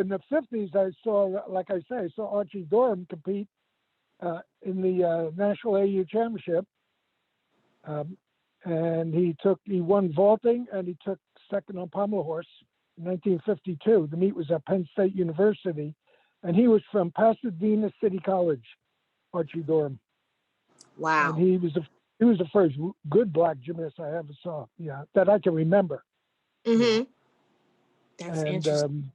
in the 50s, I saw, like I say, I saw Archie Dorham compete in the National AU Championship. And he won vaulting, and he took second on pommel horse in 1952. The meet was at Penn State University, and he was from Pasadena City College, Archie Dorham. Wow. And he was the first good black gymnast I ever saw, that I can remember. Mm-hmm. That's interesting.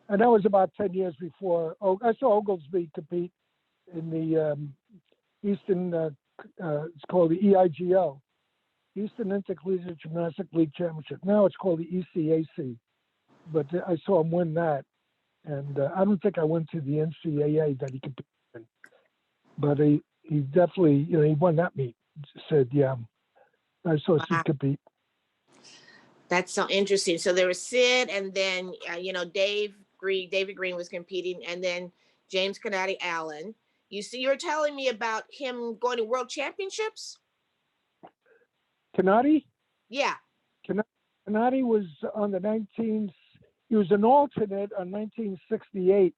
And that was about 10 years before. I saw Oglesby compete in the Eastern, it's called the EIGL, Eastern Intercollegiate Gymnastic League Championship. Now it's called the ECAC. But I saw him win that. And I don't think I went to the NCAA that he competed in. But he definitely, he won that meet. Said, I saw Sid compete. That's so interesting. So there was Sid, and then, David Green was competing, and then James Canati Allen. You were telling me about him going to world championships? Canati? Yeah. Canati was on he was an alternate on 1968.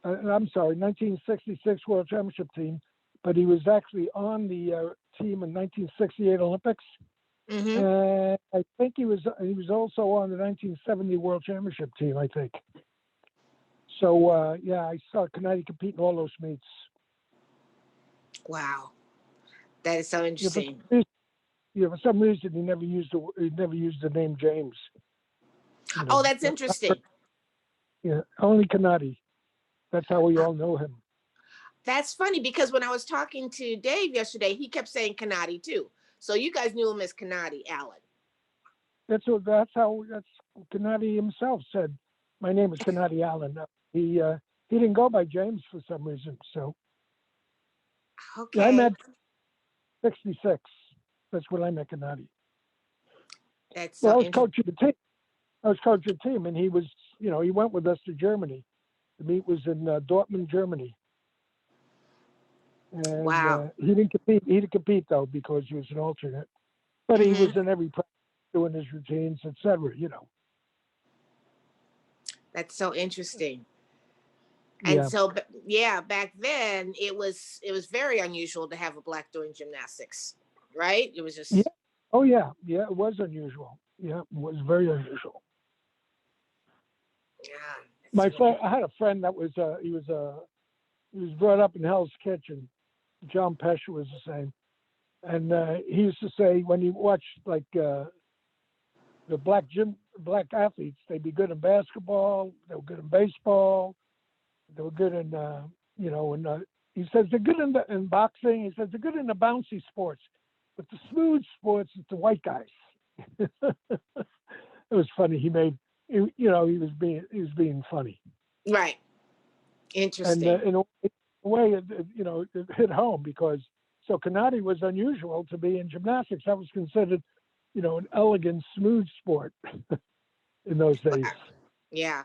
I'm sorry, 1966 World Championship team, but he was actually on the team in 1968 Olympics. Mm-hmm. And I think he was also on the 1970 World Championship team, I think. So, I saw Canati compete in all those meets. Wow. That is so interesting. For some reason, he never used the name James. Oh, that's interesting. Yeah, only Canati. That's how we all know him. That's funny, because when I was talking to Dave yesterday, he kept saying Canati too. So you guys knew him as Canati Allen. That's Canati himself said, "My name is Canati Allen." He didn't go by James for some reason. So okay, I met 66. That's when I met Canati. That's so I was coaching the team. And he was, he went with us to Germany. The meet was in Dortmund, Germany. And, wow. He didn't compete. He didn't compete though because he was an alternate. But he was in every practice doing his routines, etc. That's so interesting. And so, back then it was very unusual to have a black doing gymnastics, right? It was just. Yeah. Oh yeah, it was unusual. Yeah, it was very unusual. Yeah. I had a friend that was he was brought up in Hell's Kitchen. John Pesci was the same, and he used to say when you watch like the black athletes, they'd be good in basketball, they were good in baseball, they were good in he says they're good in boxing. He says they're good in the bouncy sports, but the smooth sports, it's the white guys. It was funny. He was being funny. Right. Interesting. And in a way, it hit home because Canati was unusual to be in gymnastics. That was considered, an elegant, smooth sport in those days. Yeah.